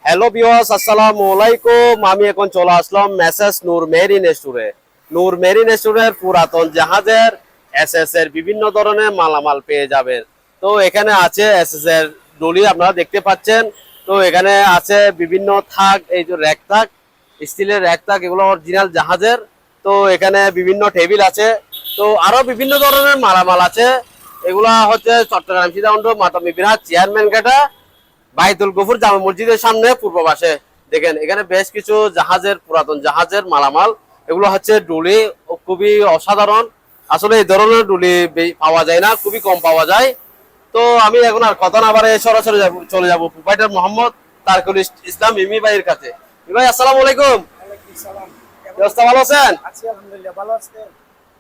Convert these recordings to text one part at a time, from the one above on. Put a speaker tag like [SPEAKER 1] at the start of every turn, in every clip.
[SPEAKER 1] Hello viewers, আসসালামু আলাইকুম। আমি এখন চলে আসলাম মেসেস নূর মেরিন স্টোরে। নূর মেরিন স্টোরের পুরাতন জাহাজের এসএস এর বিভিন্ন ধরনের মালামাল পেয়ে যাবেন। তো এখানে আছে এসএস এর ডলি, আপনারা দেখতে পাচ্ছেন। তো এখানে আছে বিভিন্ন থাক, এই যে র্যাক থাক, স্টিলের র্যাক থাক, এগুলো অরিজিনাল জাহাজের। তো এখানে বিভিন্ন টেবিল আছে, তো আরো বিভিন্ন ধরনের মালামাল আছে। এগুলা হচ্ছে চট্টগ্রাম সীতাকুণ্ড মাতামি বিহার চেয়ারম্যান গেটা বাইতুল গফুর জামে মসজিদের সামনে পূর্ব পাশে। দেখেন এখানে বেশ কিছু জাহাজের, পুরাতন জাহাজের মালামাল। এগুলো হচ্ছে ডুলি, খুবই অসাধারণ। আসলে এই ধরনের ডুলি পাওয়া যায় না, খুবই কম পাওয়া যায়। তো আমি এখন আর কথা না বাড়ে সরাসরি চলে যাবো প্রোপাইটার মোহাম্মদ তারকুল ইসলাম মিমি ভাইয়ের কাছে। ভাই আসসালামু আলাইকুম। ব্যবস্থা ভালো আছেন?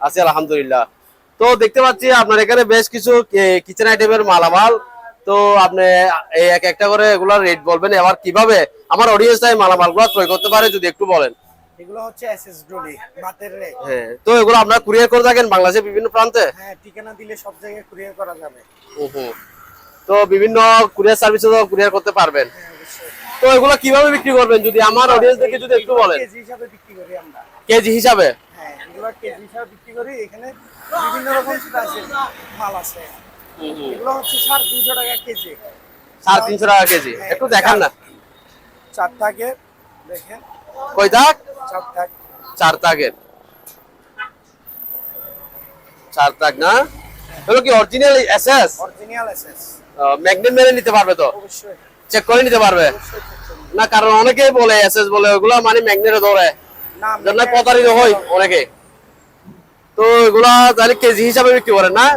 [SPEAKER 1] আছি আলহামদুলিল্লাহ। তো দেখতে পাচ্ছি আপনার এখানে বেশ কিছু কিচেন আইটেমের মালামাল। তো আপনি এই এক একটা করে এগুলোর রেট বলবেন, এবার কিভাবে আমার অডিয়েন্সটা এই মালামালগুলো ক্রয় করতে পারে যদি একটু বলেন।
[SPEAKER 2] এগুলো হচ্ছে এসএস ডলি বাতের রে।
[SPEAKER 1] হ্যাঁ, তো এগুলো আপনারা কুরিয়ার করে থাকেন বাংলাদেশের বিভিন্ন প্রান্তে?
[SPEAKER 2] হ্যাঁ, ঠিকানা দিলে সব জায়গায় কুরিয়ার করা যাবে।
[SPEAKER 1] তো বিভিন্ন কুরিয়ার সার্ভিসে তো কুরিয়ার করতে পারবেন।
[SPEAKER 2] হ্যাঁ, অবশ্যই।
[SPEAKER 1] তো এগুলো কিভাবে বিক্রি করবেন যদি আমার অডিয়েন্সদেরকে যদি একটু বলেন।
[SPEAKER 2] কেজি হিসাবে বিক্রি করি আমরা।
[SPEAKER 1] কেজি হিসাবে?
[SPEAKER 2] হ্যাঁ, এগুলো কেজি হিসাবে বিক্রি করি। এখানে বিভিন্ন রকম প্রাইসের মাল আছে। এগুলো হচ্ছে 250 টাকা কেজি।
[SPEAKER 1] 350 টাকা কেজি। একটু দেখান না।
[SPEAKER 2] 4 টাকের দেখেন।
[SPEAKER 1] কয় টাক?
[SPEAKER 2] 4 টাক।
[SPEAKER 1] 4 টাকের। 4 টাক না? এগুলো কি original SS?
[SPEAKER 2] Original SS.
[SPEAKER 1] Magnet মেরে নিতে পারবে তো?
[SPEAKER 2] অবশ্যই।
[SPEAKER 1] চেক করে নিতে পারবে?
[SPEAKER 2] অবশ্যই check করুন।
[SPEAKER 1] না, কারণ অনেকেই বলে এসএস বলে, ওগুলো মানে ম্যাগনেটে ধরে,
[SPEAKER 2] না,
[SPEAKER 1] জন্য প্রতারিত হয় অনেকে। তো এগুলা তাহলে কেজি হিসাবে বিক্রি করেন না?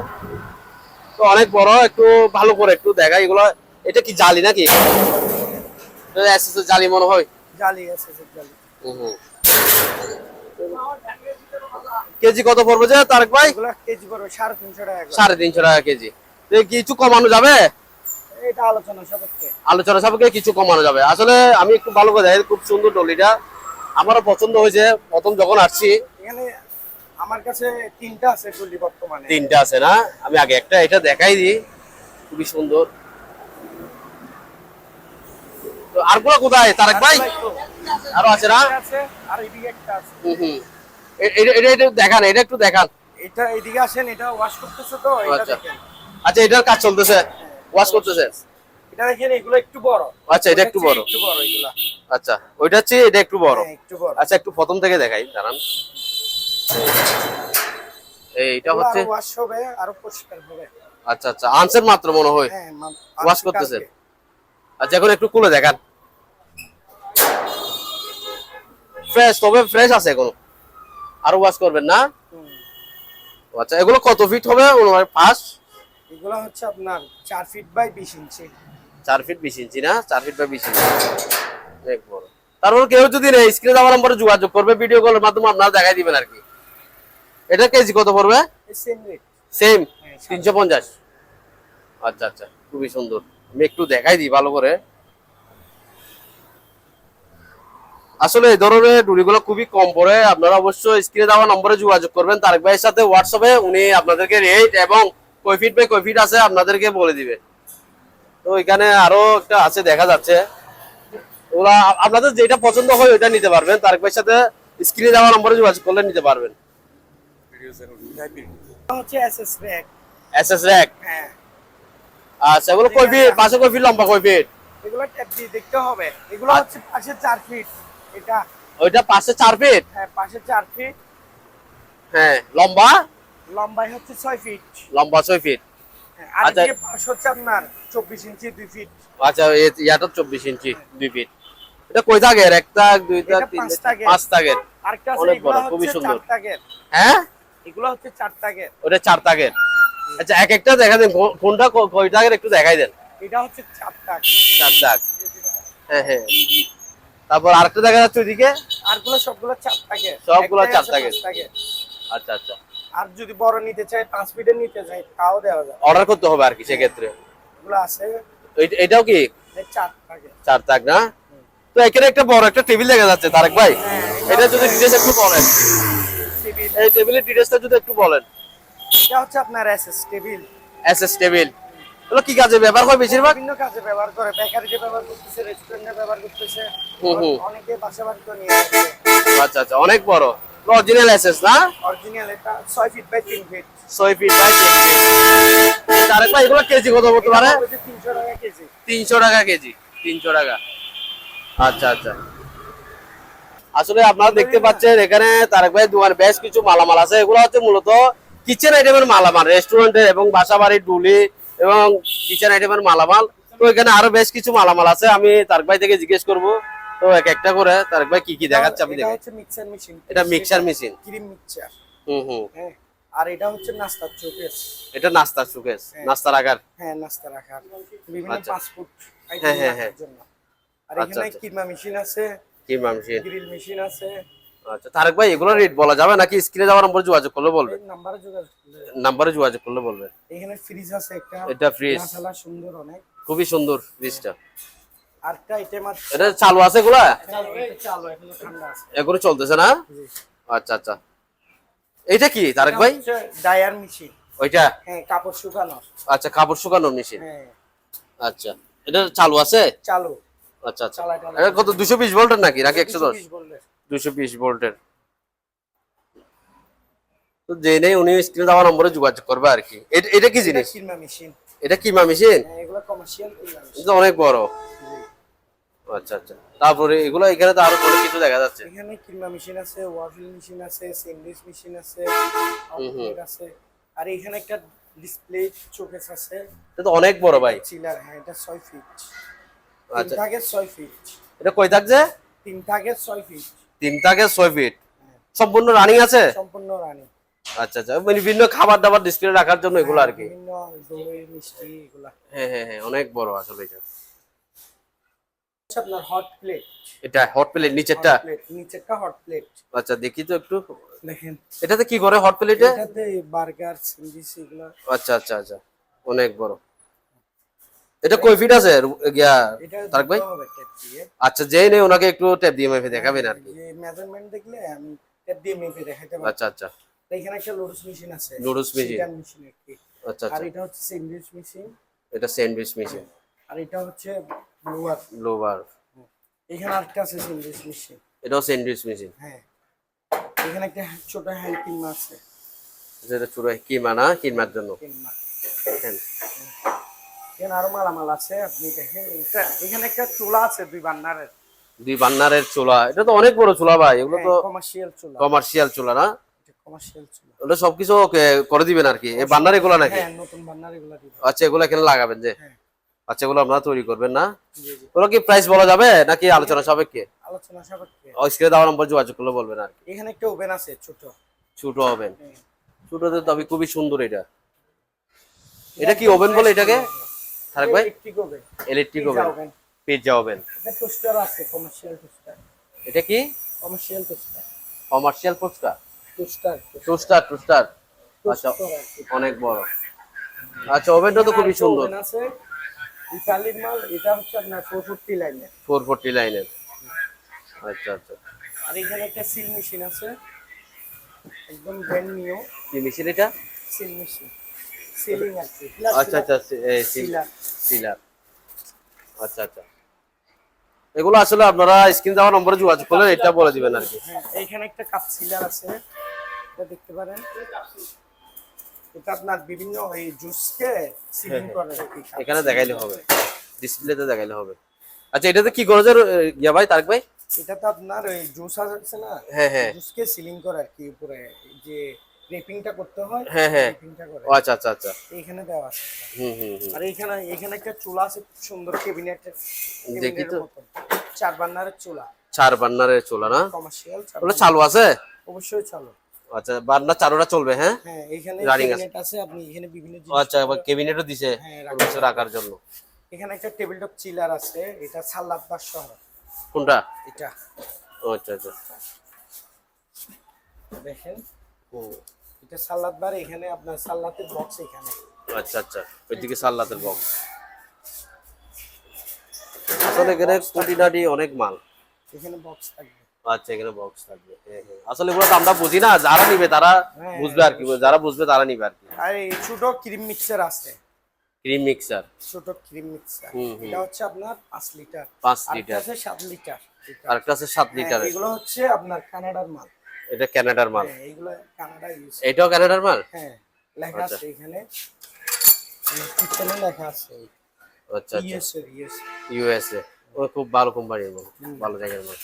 [SPEAKER 1] তো অনেক বড়, একটু ভালো করে একটু দেখা। এগুলো এটা কি জালি নাকি? এসএস এর জালি মনে হয়।
[SPEAKER 2] জালি এসএস এর জালি।
[SPEAKER 1] কেজি কত পড়বে যে তারেক ভাই?
[SPEAKER 2] এগুলো কেজি পড়বে 350 টাকা করে।
[SPEAKER 1] 350 টাকা কেজি। তো কিছু কমানো যাবে?
[SPEAKER 2] এটা আলোচনা সাপেক্ষে।
[SPEAKER 1] আলোচনা সাপেক্ষে কিছু কমানো যাবে। আসলে আমি একটু ভালো করে দেখি, খুব সুন্দর ডলিটা, আমারও পছন্দ হয়েছে প্রথম যখন আসছি।
[SPEAKER 2] এখানে আমার কাছে 3টা আছে ডলি বর্তমানে।
[SPEAKER 1] 3টা আছে না? আমি আগে একটা এটা দেখাই দিই, খুবই সুন্দর। তো আরগুলো কোথায় তারেক ভাই? আরো আছে না?
[SPEAKER 2] আছে আর এদিকে একটা আছে।
[SPEAKER 1] এটা একটু দেখান, এটা একটু দেখান।
[SPEAKER 2] এটা এদিকে আসেন, এটা ওয়াশ করতেছে তো এটা
[SPEAKER 1] আচ্ছা
[SPEAKER 2] দেখেন।
[SPEAKER 1] আচ্ছা, এটার কাজ চলতেছে, ওয়াশ করতেছে।
[SPEAKER 2] এটা দেখেন, এগুলো একটু বড়।
[SPEAKER 1] আচ্ছা, এটা একটু বড়।
[SPEAKER 2] একটু বড় এগুলা।
[SPEAKER 1] আচ্ছা, ওইটা হচ্ছে এটা একটু বড়।
[SPEAKER 2] হ্যাঁ, একটু বড়।
[SPEAKER 1] আচ্ছা, একটু প্রথম থেকে দেখাই, দাঁড়ান। এইটা হচ্ছে
[SPEAKER 2] আরো ওয়াশ হবে, আরো পরিষ্কার হবে।
[SPEAKER 1] আচ্ছা আচ্ছা, আনসার মাত্র মনে হয়
[SPEAKER 2] হ্যাঁ,
[SPEAKER 1] ওয়াশ করতেছেন। আচ্ছা, এখন একটু খুলে দেখান। ফ্রেশ, তবে ফ্রেশ আছে এখন, আরো ওয়াশ করবেন না? আচ্ছা, এগুলো কত ফিট হবে পাঁচ?
[SPEAKER 2] এগুলো হচ্ছে আপনার 4 ফিট বাই 20 ইঞ্চি।
[SPEAKER 1] 4 ফিট 20 ইঞ্চি না? 4 ফিট বাই 20 ইঞ্চি, অনেক বড়। তারপর কেউ যদি নেই, স্ক্রিনে দেওয়ার নম্বরে যোগাযোগ করবে, ভিডিও কলের মাধ্যমে আপনারা দেখাই দিবেন আর কি। এটা কেজি কত পড়বে?
[SPEAKER 2] Same rate.
[SPEAKER 1] সেম 350। আচ্ছা আচ্ছা, খুবই সুন্দর। আমি একটু দেখাই দিই ভালো করে। আসলে এই ধরনের ডুরিগুলো খুবই কম পড়ে। আপনারা অবশ্যই স্ক্রিনে দেওয়া নম্বরে যোগাযোগ করবেন তারেক ভাইয়ের সাথে হোয়াটসঅ্যাপে। উনি আপনাদেরকে রেট এবং কয় ফিট বাই কয় ফিট আছে আপনাদেরকে বলে দিবে। তো এখানে আরো একটা আছে দেখা যাচ্ছে, ওরা আপনাদের যেটা পছন্দ হয় ওইটা নিতে পারবেন। তারেক ভাইয়ের সাথে স্ক্রিনে দেওয়া নম্বরে যোগাযোগ করলে নিতে পারবেন।
[SPEAKER 2] হচ্ছে এসএস র‍্যাক।
[SPEAKER 1] SS rack.
[SPEAKER 2] হ্যাঁ।
[SPEAKER 1] আচ্ছা, এগুলো কয় ফিট? পাশে কয় ফিট লম্বা, কয় ফিট?
[SPEAKER 2] এগুলো ট্যাপ দিয়ে দেখতে হবে। এগুলো হচ্ছে পাশে 4 ফিট। এটা
[SPEAKER 1] ওইটা পাশে 4 ফিট?
[SPEAKER 2] হ্যাঁ, পাশে 4 ফিট।
[SPEAKER 1] হ্যাঁ, লম্বা?
[SPEAKER 2] লম্বাই হচ্ছে 6 ফিট।
[SPEAKER 1] লম্বা 6 ফিট।
[SPEAKER 2] হ্যাঁ, আর
[SPEAKER 1] আচ্ছা।
[SPEAKER 2] এদিকে পাশ হচ্ছে আপনার 24 ইঞ্চি 2 ফিট।
[SPEAKER 1] আচ্ছা, ইয়াটা 24 ইঞ্চি 2 ফিট। এটা কয় তাগের? 1 তাগ, 2 তাগ, 3 তাগ, 5 তাগের।
[SPEAKER 2] আরেকটা আছে,
[SPEAKER 1] অনেক
[SPEAKER 2] এগুলো
[SPEAKER 1] বড়, খুবই
[SPEAKER 2] হচ্ছে
[SPEAKER 1] সুন্দর।
[SPEAKER 2] 4 তাগের।
[SPEAKER 1] হ্যাঁ,
[SPEAKER 2] এগুলো হচ্ছে 4 তাগের।
[SPEAKER 1] ওটা 4 তাগের। আচ্ছা, এক একটা দেখা দেন, কোনটা কয় তাগের একটু দেখাই দেন।
[SPEAKER 2] এটা হচ্ছে 4 তাগ।
[SPEAKER 1] 4 তাগ। হ্যাঁ হ্যাঁ। তারপর আরেকটা দেখা যাচ্ছে ওইদিকে,
[SPEAKER 2] আরগুলো সবগুলো 4 তাগের।
[SPEAKER 1] সবগুলো
[SPEAKER 2] একটাই
[SPEAKER 1] 4
[SPEAKER 2] আছে
[SPEAKER 1] তাগের।
[SPEAKER 2] 5 তাগের।
[SPEAKER 1] আচ্ছা আচ্ছা,
[SPEAKER 2] আর যদি বড় নিতে চাই, 5 ফিটের নিতে চাই, তাও দেওয়া যাবে।
[SPEAKER 1] অর্ডার করতে হবে আর কি সেক্ষেত্রে।
[SPEAKER 2] এগুলো আছে
[SPEAKER 1] এটাও কি
[SPEAKER 2] 4 তাগের।
[SPEAKER 1] 4 তাগ না? তো এখানে একটা বড় একটা টেবিল দেখা যাচ্ছে তারেক ভাই, এটা যদি ডিটেইলস একটু বলেন। এই টেবিলের ডিটেইলসটা যদি একটু বলেন।
[SPEAKER 2] এটা হচ্ছে আপনার এসএস টেবিল।
[SPEAKER 1] SS table. এগুলো কি কাজে ব্যবহার হয় বেশিরভাগ?
[SPEAKER 2] বিভিন্ন কাজে ব্যবহার করে, বেকারিতে ব্যবহার করতেছে, রেস্টুরেন্টে ব্যবহার করতেছে, অনেকে বাসা বাড়িতে নিয়ে যাচ্ছে।
[SPEAKER 1] আচ্ছা আচ্ছা, অনেক বড় অরিজিনাল এসএস না?
[SPEAKER 2] অরিজিনাল এটা 6 feet by 3 feet.
[SPEAKER 1] 6 feet by 3 feet. Tareq ভাই এগুলো কেজি কত পড়তে পারে?
[SPEAKER 2] 300 টাকা কেজি।
[SPEAKER 1] 300 টাকা কেজি, 300 টাকা। আচ্ছা আচ্ছা, আসলে আপনারা দেখতে পাচ্ছেন এখানে তারেক ভাই দোকানে বেশ কিছু মালামাল আছে। এগুলো হচ্ছে মূলত কিচেন আইটেমের মালামাল, রেস্টুরেন্টের এবং বাসাবাড়ির ডুলি এবং কিচেন আইটেমের মালামাল। তো এখানে আরো বেশ কিছু মালামাল আছে, আমি তারেক ভাই থেকে জিজ্ঞেস করব। তো এক একটা করে তারেক ভাই কি কি দেখাচ্ছে আপনি
[SPEAKER 2] এটা
[SPEAKER 1] দেখেন।
[SPEAKER 2] হচ্ছে মিক্সার মেশিন।
[SPEAKER 1] এটা মিক্সার মেশিন,
[SPEAKER 2] ক্রিম মিক্সচার।
[SPEAKER 1] হুম।
[SPEAKER 2] হ্যাঁ, আর এটা হচ্ছে নাস্তার শোকেস।
[SPEAKER 1] এটা নাস্তার শোকেস, নাস্তা রাখার।
[SPEAKER 2] হ্যাঁ, নাস্তা রাখার বিভিন্ন
[SPEAKER 1] আচ্ছা।
[SPEAKER 2] ফাস্টফুড আইটেম
[SPEAKER 1] হ্যাঁ, হ্যাঁ,
[SPEAKER 2] রাখার জন্য। আর
[SPEAKER 1] আচ্ছা,
[SPEAKER 2] এখানে
[SPEAKER 1] আচ্ছা।
[SPEAKER 2] কিমা মেশিন আছে,
[SPEAKER 1] কিমা মেশিন।
[SPEAKER 2] গ্রিল মেশিন আছে।
[SPEAKER 1] আচ্ছা তারেক ভাই এগুলো রেট বলা যাবে নাকি স্ক্রিনে যাওয়ার নম্বরে যোগাযোগ করলে বলবেন?
[SPEAKER 2] এই নাম্বারে যোগাযোগ করলে।
[SPEAKER 1] নাম্বারে যোগাযোগ করলে বলবেন।
[SPEAKER 2] এখানে ফ্রিজ আছে একটা,
[SPEAKER 1] এটা ফ্রিজ,
[SPEAKER 2] মাশাআল্লাহ সুন্দর অনেক,
[SPEAKER 1] খুবই সুন্দর ফ্রিজটা।
[SPEAKER 2] আরেকটা আইটেম আছে।
[SPEAKER 1] এটা চালু আছে এগুলা?
[SPEAKER 2] এটা চালু, এখনো ঠান্ডা আছে।
[SPEAKER 1] এগুলো চলতেছে না?
[SPEAKER 2] জি।
[SPEAKER 1] আচ্ছা আচ্ছা, এটা কি তারেক ভাই?
[SPEAKER 2] Dryer machine.
[SPEAKER 1] ওইটা?
[SPEAKER 2] হ্যাঁ, কাপড় শুকানো।
[SPEAKER 1] আচ্ছা, কাপড় শুকানোর মেশিন।
[SPEAKER 2] হ্যাঁ,
[SPEAKER 1] আচ্ছা, এটা চালু আছে?
[SPEAKER 2] চালু।
[SPEAKER 1] আচ্ছা আচ্ছা,
[SPEAKER 2] চালায় টালায়।
[SPEAKER 1] এটা কত 220 ভোল্টের নাকি 110?
[SPEAKER 2] 220 বললে।
[SPEAKER 1] 220 ভোল্টের। তো জেনে উনি স্ক্রিনে দেওয়া নম্বরে যোগাযোগ করবে আর কি। এটা কি জিনিস?
[SPEAKER 2] কিমা মেশিন।
[SPEAKER 1] এটা কিমা মেশিন?
[SPEAKER 2] হ্যাঁ, এগুলো কমার্শিয়াল কিমা মেশিন।
[SPEAKER 1] এটা অনেক বড়।
[SPEAKER 2] জি।
[SPEAKER 1] আচ্ছা আচ্ছা, তারপরে এগুলো এখানে তো আরো অনেক কিছু দেখা যাচ্ছে।
[SPEAKER 2] এখানে কিমা মেশিন আছে, ওয়াফেল মেশিন আছে, স্যান্ডউইচ মেশিন আছে, আউটলেট আছে। আর এখানে একটা ডিসপ্লে শোকেস আছে।
[SPEAKER 1] এটা তো অনেক বড় ভাই।
[SPEAKER 2] চিলার, হ্যাঁ, এটা 6 ফিট।
[SPEAKER 1] আচ্ছা,
[SPEAKER 2] 3 থাকে 6 ফিট।
[SPEAKER 1] এটা কয় থাকছে?
[SPEAKER 2] 3 থাকে 6 ফিট।
[SPEAKER 1] 3 থেকে 6 ফিট। সম্পূর্ণ রানিং আছে?
[SPEAKER 2] সম্পূর্ণ রানি।
[SPEAKER 1] আচ্ছা আচ্ছা, মানে বিভিন্ন খাবার দাবার ডিসপ্লে রাখার জন্য এগুলো আর কি।
[SPEAKER 2] বিভিন্ন দই মিষ্টি এগুলা।
[SPEAKER 1] হ্যাঁ হ্যাঁ হ্যাঁ, অনেক বড় আসলে এটা।
[SPEAKER 2] আচ্ছা, আপনার হট প্লেট।
[SPEAKER 1] এটা হট প্লেট নিচেরটা?
[SPEAKER 2] নিচেরটা হট প্লেট।
[SPEAKER 1] আচ্ছা দেখি তো একটু,
[SPEAKER 2] দেখেন
[SPEAKER 1] এটাতে কি করে হট প্লেটে?
[SPEAKER 2] এটাতে বার্গার, স্যান্ডউইচ এগুলা।
[SPEAKER 1] আচ্ছা আচ্ছা আচ্ছা, অনেক বড়। এটা কয় ফিট আছে গিয়া
[SPEAKER 2] এটা
[SPEAKER 1] তারেক ভাই?
[SPEAKER 2] দিতে হবে ট্যাপ দিয়ে।
[SPEAKER 1] আচ্ছা, যেই নেই ওনাকে একটু ট্যাপ দিয়ে মেপে দেখাবেন আর কি।
[SPEAKER 2] যে মেজারমেন্ট দেখলে আমি ট্যাপ দিয়ে মেপে দেখাইতে পারবো।
[SPEAKER 1] আচ্ছা আচ্ছা,
[SPEAKER 2] এখানে একটা লোডস মেশিন আছে।
[SPEAKER 1] Noodles machine.
[SPEAKER 2] চিকেন মেশিন একটি।
[SPEAKER 1] আচ্ছা
[SPEAKER 2] আর
[SPEAKER 1] আচ্ছা,
[SPEAKER 2] এটা হচ্ছে স্যান্ডউইচ মেশিন।
[SPEAKER 1] এটা স্যান্ডউইচ মেশিন।
[SPEAKER 2] আর এটা হচ্ছে ব্লোয়ার।
[SPEAKER 1] লোভার।
[SPEAKER 2] এখানে আরেকটা আছে স্যান্ডউইচ মেশিন।
[SPEAKER 1] এটাও স্যান্ডউইচ মেশিন।
[SPEAKER 2] হ্যাঁ, এখানে একটা ছোট হ্যান্ড কিমা আছে।
[SPEAKER 1] যেটা চুড়ো কিমা না, কিমার জন্য।
[SPEAKER 2] কিমা।
[SPEAKER 1] হ্যাঁ।
[SPEAKER 2] এখানে আরো মালামাল আছে, আপনি দেখেন। এখানে একটা চুলা আছে 2 বার্নারের।
[SPEAKER 1] 2 বার্নারের চুলা, এটা তো অনেক বড় চুলা ভাই। এগুলো তো
[SPEAKER 2] কমার্শিয়াল চুলা।
[SPEAKER 1] কমার্শিয়াল চুলা না?
[SPEAKER 2] কমার্শিয়াল চুলা।
[SPEAKER 1] ওটা সবকিছু করে দিবেন আর কি, এই বার্নার এগুলো নাকি?
[SPEAKER 2] হ্যাঁ, নতুন বার্নার এগুলা দিব।
[SPEAKER 1] আচ্ছা, এগুলো এখানে লাগাবেন যে?
[SPEAKER 2] হ্যাঁ।
[SPEAKER 1] আচ্ছা, এগুলো আপনারা তৈরি করবেন না?
[SPEAKER 2] জি জি।
[SPEAKER 1] ওগুলো কি প্রাইস বলা যাবে নাকি আলোচনা সাপেক্ষে?
[SPEAKER 2] আলোচনা সাপেক্ষে।
[SPEAKER 1] স্ক্রিনে দেওয়া নম্বর যোগাযোগ করলে বলবেন আর কি।
[SPEAKER 2] এখানে একটা ওভেন আছে ছোট।
[SPEAKER 1] ছোট ওভেন?
[SPEAKER 2] হ্যাঁ।
[SPEAKER 1] ছোটতে তবে খুবই সুন্দর এটা। এটা কি ওভেন বলে এটাকে তারেক ভাই?
[SPEAKER 2] Electric oven.
[SPEAKER 1] Electric oven, pizza oven.
[SPEAKER 2] এটা টোস্টার আছে, কমার্শিয়াল টোস্টার।
[SPEAKER 1] এটা কি?
[SPEAKER 2] Commercial toaster.
[SPEAKER 1] কমার্শিয়াল ফুচকা?
[SPEAKER 2] টোস্টার।
[SPEAKER 1] Toaster, toaster. আচ্ছা, অনেক বড়। আচ্ছা, ওভেনটা তো খুবই সুন্দর।
[SPEAKER 2] ওভেন আছে ইতালির মাল। এটা হচ্ছে আপনার 440 লাইনের।
[SPEAKER 1] 440 লাইনের। আচ্ছা আচ্ছা,
[SPEAKER 2] আর এখানে একটা সিল মেশিন আছে, একদম ব্র্যান্ড নিউ।
[SPEAKER 1] কি মেশিন এটা?
[SPEAKER 2] সিল মেশিন, সিলিং আছে।
[SPEAKER 1] আচ্ছা আচ্ছা,
[SPEAKER 2] সিলার।
[SPEAKER 1] সিলার। আচ্ছা আচ্ছা, এগুলো আসলে আপনারা স্ক্রিন দেওয়া নম্বরে যোগাযোগ করলে এটা বলে দিবেন আর কি।
[SPEAKER 2] হ্যাঁ, এইখানে একটা কাপ সিলার আছে, এটা দেখতে পারেন। এটা আপনার বিভিন্ন এই জুসকে সিলিং করে আর কি।
[SPEAKER 1] এখানে দেখাইলে হবে, ডিসপ্লেতে দেখাইলে হবে। আচ্ছা, এটাতে কি গরজের ইয়া ভাই তারেক ভাই?
[SPEAKER 2] এটা তো আপনার ওই জুস আছে না?
[SPEAKER 1] হ্যাঁ হ্যাঁ,
[SPEAKER 2] জুসকে সিলিং করে আর কি, উপরে যে রেপিংটা করতে হয়।
[SPEAKER 1] হ্যাঁ হ্যাঁ,
[SPEAKER 2] রেপিংটা করে
[SPEAKER 1] ও আচ্ছা আচ্ছা আচ্ছা,
[SPEAKER 2] এইখানে দেওয়া আছে।
[SPEAKER 1] হুম হুম হুম।
[SPEAKER 2] আর এখানে একটা চুলা আছে, খুব সুন্দর ক্যাবিনেটের।
[SPEAKER 1] দেখি তো।
[SPEAKER 2] 4 বার্নারের চুলা।
[SPEAKER 1] 4 বার্নারের চুলা না?
[SPEAKER 2] কমার্শিয়াল।
[SPEAKER 1] ওগুলো চালু আছে?
[SPEAKER 2] অবশ্যই চালু।
[SPEAKER 1] আচ্ছা, বার্নার চালুটা চলবে? হ্যাঁ
[SPEAKER 2] হ্যাঁ, এখানে
[SPEAKER 1] রানিং আছে।
[SPEAKER 2] ক্যাবিনেট আছে, আপনি এখানে বিভিন্ন
[SPEAKER 1] ও আচ্ছা, আবার ক্যাবিনেটও দিছে
[SPEAKER 2] হ্যাঁ,
[SPEAKER 1] কিছু রাখার জন্য।
[SPEAKER 2] এখানে একটা টেবিল টপ চিলার আছে, এটা সালাদ বার সহ।
[SPEAKER 1] কোনটা?
[SPEAKER 2] এটা
[SPEAKER 1] ও আচ্ছা আচ্ছা,
[SPEAKER 2] দেখেন,
[SPEAKER 1] হুম,
[SPEAKER 2] এটা সালাদ বার। এখানে আপনার সালাতের বক্স এখানে।
[SPEAKER 1] আচ্ছা আচ্ছা, ওইদিকে সাল্লাতের বক্স। আসলে এখানে কুটিনাটি অনেক মাল।
[SPEAKER 2] এখানে বক্স থাকবে।
[SPEAKER 1] আচ্ছা, এখানে বক্স থাকবে। হ্যাঁ হ্যাঁ, আসলে এগুলো তো আমরা বুঝি না, যারা নিবে তারা
[SPEAKER 2] হ্যাঁ,
[SPEAKER 1] বুঝবে আর কি, যারা বুঝবে তারা নিবে আর কি।
[SPEAKER 2] আর এই ছোট ক্রিম মিক্সার আছে।
[SPEAKER 1] Cream mixer.
[SPEAKER 2] ছোট ক্রিম মিক্সার।
[SPEAKER 1] হুম, হুম।
[SPEAKER 2] এটা হচ্ছে আপনার 5 লিটার।
[SPEAKER 1] 5
[SPEAKER 2] আর
[SPEAKER 1] লিটার।
[SPEAKER 2] আছে 7 লিটার।
[SPEAKER 1] আর একটা আছে 7 লিটারের।
[SPEAKER 2] এগুলো হচ্ছে আপনার কানাডার মাল।
[SPEAKER 1] এটা কানাডার মাল।
[SPEAKER 2] হ্যাঁ, এগুলো কানাডা ইউজ।
[SPEAKER 1] এটাও কানাডার মাল?
[SPEAKER 2] হ্যাঁ, লেখা
[SPEAKER 1] আচ্ছা।
[SPEAKER 2] আছে এখানে। পিছনে লেখা আছে
[SPEAKER 1] আচ্ছা, আচ্ছা।
[SPEAKER 2] ইউএসএ।
[SPEAKER 1] ইউএসএ। ও খুব ভালো কোম্পানির মাল, ভালো জায়গার মাল।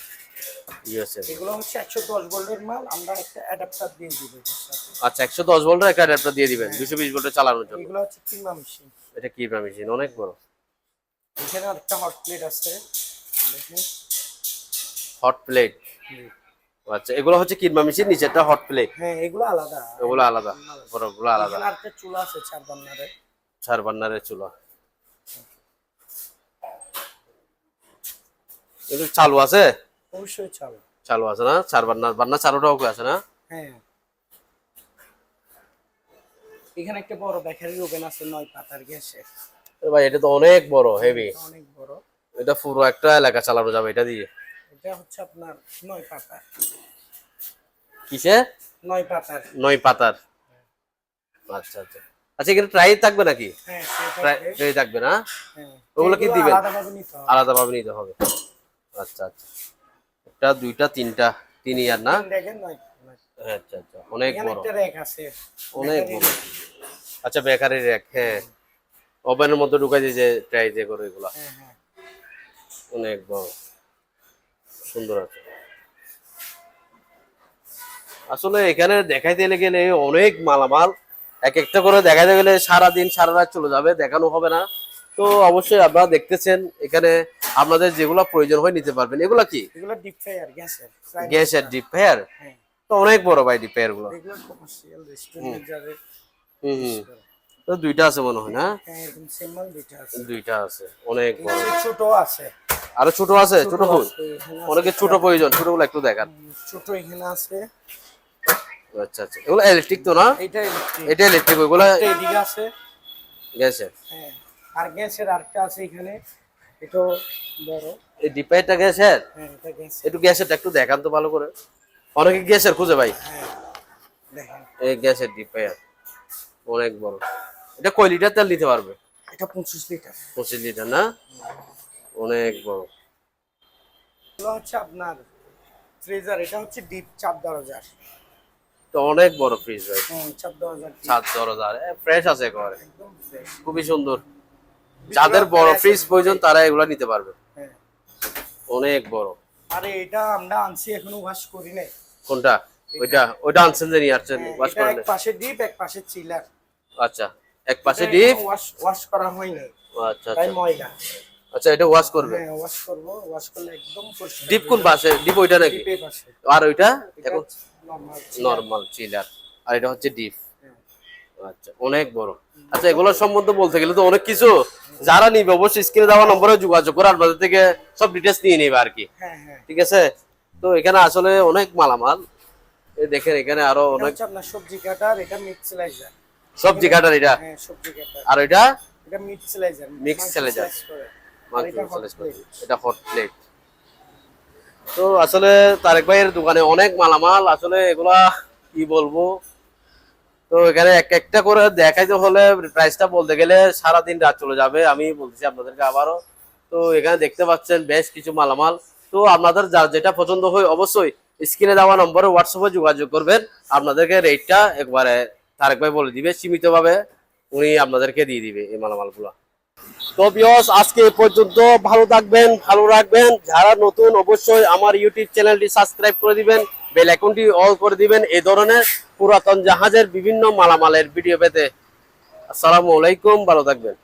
[SPEAKER 1] ইউএসএ।
[SPEAKER 2] এগুলো হচ্ছে 110 ভোল্টের মাল, আমরা একটা অ্যাডাপ্টার দিয়ে দিব এটার সাথে।
[SPEAKER 1] আচ্ছা, 110 ভোল্টের একটা অ্যাডাপ্টার দিয়ে দিবেন 220 ভোল্টে চালানোর জন্য।
[SPEAKER 2] এগুলো হচ্ছে কিমা মেশিন।
[SPEAKER 1] এটা কি মেশিন? অনেক বড়।
[SPEAKER 2] এখানে আরেকটা হট প্লেট আছে, দেখেন।
[SPEAKER 1] Hot plate. আচ্ছা, এগুলো হচ্ছে কিরমা মেশিন, নিচেরটা হট প্লেট।
[SPEAKER 2] হ্যাঁ, এগুলো আলাদা।
[SPEAKER 1] এগুলো আলাদা, বড়গুলো আলাদা।
[SPEAKER 2] এখানে আরেকটা চুলা আছে 4 বার্নারের।
[SPEAKER 1] 4 বার্নারের চুলা। এটা চালু আছে?
[SPEAKER 2] অবশ্যই চালু।
[SPEAKER 1] চালু আছে না? 4 বার্নার, বার্নার চালুটাও আছে না?
[SPEAKER 2] হ্যাঁ। এখানে একটা বড় বেকারি ওভেন আছে 9 পাতার গ্যাসে।
[SPEAKER 1] ভাই এটা তো অনেক বড়, হেভি।
[SPEAKER 2] অনেক বড়।
[SPEAKER 1] এটা পুরো একটা এলাকা চালানো যাবে এটা দিয়ে।
[SPEAKER 2] এটা হচ্ছে আপনার 9 পাতার।
[SPEAKER 1] কিসে?
[SPEAKER 2] 9 পাতার।
[SPEAKER 1] 9 পাতার। আচ্ছা, আচ্ছা। আচ্ছা, এখানে ট্রাই থাকবে নাকি?
[SPEAKER 2] হ্যাঁ, সেটা।
[SPEAKER 1] ট্রাই থাকবে না?
[SPEAKER 2] হ্যাঁ।
[SPEAKER 1] ওগুলো কি দিবেন?
[SPEAKER 2] আলাদাভাবে নিতে হবে।
[SPEAKER 1] আলাদাভাবে নিতে হবে। আচ্ছা, আচ্ছা। একটা, দুইটা, তিনটা, 3 ইয়ার না?
[SPEAKER 2] দেখেন 9।
[SPEAKER 1] আচ্ছা, আচ্ছা। অনেক
[SPEAKER 2] এখানে
[SPEAKER 1] বড়।
[SPEAKER 2] একটা র‍্যাক আছে।
[SPEAKER 1] অনেক বড়। আচ্ছা, বেকারি র‍্যাক। হ্যাঁ, ওভেনের মধ্যে ঢুকাই দিয়ে যে ট্রাই যে করে এগুলা।
[SPEAKER 2] হ্যাঁ, হ্যাঁ।
[SPEAKER 1] অনেক বড়, সুন্দর আছে। আসলে এখানে দেখাইতে গেলে অনেক মালামাল, এক একটা করে দেখাইতে গেলে সারাদিন সারা রাত চলে যাবে, দেখানো হবে না। তো অবশ্যই আপনারা দেখতেছেন, এখানে আপনাদের যেগুলো প্রয়োজন হয় নিতে পারবেন। এগুলা কি?
[SPEAKER 2] এগুলো ডিপ ফ্রায়ার গ্যাসের।
[SPEAKER 1] গ্যাসের ডিপ ফ্রায়ার।
[SPEAKER 2] হ্যাঁ।
[SPEAKER 1] তো অনেক বড় ভাই ডিপ ফ্রায়ার গুলো।
[SPEAKER 2] এগুলো কমার্শিয়াল রেস্টুরেন্টে যাবে।
[SPEAKER 1] হুম। তো দুইটা আছে মনে হয় না?
[SPEAKER 2] হ্যাঁ, এরকম সিম্বল দুইটা আছে।
[SPEAKER 1] দুইটা আছে, অনেক বড়।
[SPEAKER 2] ছোট আছে।
[SPEAKER 1] আরো ছোট আছে? ছোট ফুল অনেকে ছোট প্রয়োজন, ছোটগুলো একটু দেখান।
[SPEAKER 2] ছোট এখানে আছে।
[SPEAKER 1] আচ্ছা, আচ্ছা। এগুলো ইলেকট্রিক তো না?
[SPEAKER 2] এটা ইলেকট্রিক।
[SPEAKER 1] এটা ইলেকট্রিক, ওইগুলো
[SPEAKER 2] এদিকে আছে
[SPEAKER 1] গ্যাসের।
[SPEAKER 2] হ্যাঁ, আর গ্যাসের আরেকটা আছে এখানে। এটা বড়।
[SPEAKER 1] এই ডিপাইটা গ্যাসের?
[SPEAKER 2] হ্যাঁ, এটা গ্যাস।
[SPEAKER 1] একটু গ্যাসেরটা একটু দেখান তো ভালো করে। অনেকে গ্যাসের খুঁজে ভাই।
[SPEAKER 2] হ্যাঁ, দেখেন।
[SPEAKER 1] এই গ্যাসের ডিপায়ার অনেক বড়। এটা কয় লিটার তেল নিতে পারবে?
[SPEAKER 2] এটা 25 লিটার।
[SPEAKER 1] 25 লিটার না? অনেক বড়।
[SPEAKER 2] এগুলো হচ্ছে আপনার ফ্রিজার। এটা হচ্ছে ডিপ চাপ দরজার।
[SPEAKER 1] তো অনেক বড় ফ্রিজ ভাই।
[SPEAKER 2] চাপ দরজার।
[SPEAKER 1] 7 দরজার, ফ্রেশ আছে একেবারে,
[SPEAKER 2] একদম ফ্রেশ।
[SPEAKER 1] খুবই সুন্দর। যাদের বড় ফ্রিজ প্রয়োজন তারা এগুলা নিতে পারবে।
[SPEAKER 2] হ্যাঁ।
[SPEAKER 1] অনেক বড়।
[SPEAKER 2] আরে এটা আমরা আনছি, এখনো ওয়াশ করি নাই।
[SPEAKER 1] কোনটা? ওইটা আনছেন যে নিয়ে আসছেন ওয়াশ
[SPEAKER 2] এটা এক
[SPEAKER 1] করলে?
[SPEAKER 2] পাশে ডিপ, এক পাশে চিলার।
[SPEAKER 1] আচ্ছা, এক পাশে ডিপ।
[SPEAKER 2] ওয়াশ করা হয়নি।
[SPEAKER 1] আচ্ছা,
[SPEAKER 2] তাই
[SPEAKER 1] আচ্ছা।
[SPEAKER 2] ময়লা।
[SPEAKER 1] আচ্ছা, এটা ওয়াশ করবে?
[SPEAKER 2] হ্যাঁ, ওয়াশ করব। ওয়াশ করলে একদম পরিষ্কার।
[SPEAKER 1] ডিপ কোন পাশে? ডিপ ওইটা নাকি?
[SPEAKER 2] ডিপের পাশে।
[SPEAKER 1] আর ওইটা এখন
[SPEAKER 2] নরমাল।
[SPEAKER 1] নরমাল চিলার, আর এটা হচ্ছে ডিপ। আচ্ছা, অনেক বড়। আচ্ছা, এগুলোর সম্বন্ধে বলতে গেলে তো অনেক কিছু। যারা নিবে অবশ্যই স্ক্রিনে দেওয়া নম্বরে যোগাযোগ করে আপনাদের থেকে সব ডিটেলস নিয়ে নেবে আর কি।
[SPEAKER 2] হ্যাঁ, হ্যাঁ।
[SPEAKER 1] ঠিক আছে। তো এখানে আসলে অনেক মালামাল। এই দেখেন এখানে আরো
[SPEAKER 2] এটা
[SPEAKER 1] অনেক
[SPEAKER 2] হচ্ছে আপনার সবজি কাটার। এটা মিক্স স্লাইজার।
[SPEAKER 1] সবজি কাটার এটা।
[SPEAKER 2] হ্যাঁ, সবজি কাটার।
[SPEAKER 1] আর এটা
[SPEAKER 2] এটা মিক্স স্লাইজার।
[SPEAKER 1] Mix slicer.
[SPEAKER 2] আর এটা হট প্লেট।
[SPEAKER 1] এটা হট প্লেট। তো আসলে তারেক ভাইয়ের দোকানে অনেক মালামাল, আসলে এগুলা কি বলবো। তো এখানে এক একটা করে দেখাইতে হলে প্রাইসটা বলতে গেলে সারাদিন রাত চলে যাবে, আমি বলতেছি আপনাদেরকে আবারও। তো এখানে দেখতে পাচ্ছেন বেশ কিছু মালামাল। তো আপনাদের যার যেটা পছন্দ হয় অবশ্যই স্ক্রিনে দেওয়া নম্বরে হোয়াটসঅ্যাপে যোগাযোগ করবেন। আপনাদেরকে রেটটা একবারে তারেক ভাই বলে দিবে, সীমিতভাবে উনি আপনাদেরকে দিয়ে দিবে এই মালামালগুলো। তো ভিউয়ার্স, আজকে এই পর্যন্ত। ভালো থাকবেন, ভালো রাখবেন। যারা নতুন অবশ্যই আমার ইউটিউব চ্যানেলটি সাবস্ক্রাইব করে দিবেন, বেল আইকনটি অল করে দিবেন এই ধরনের পুরাতন জাহাজের বিভিন্ন মালামালের ভিডিও পেতে। আসসালামু আলাইকুম, ভালো থাকবেন।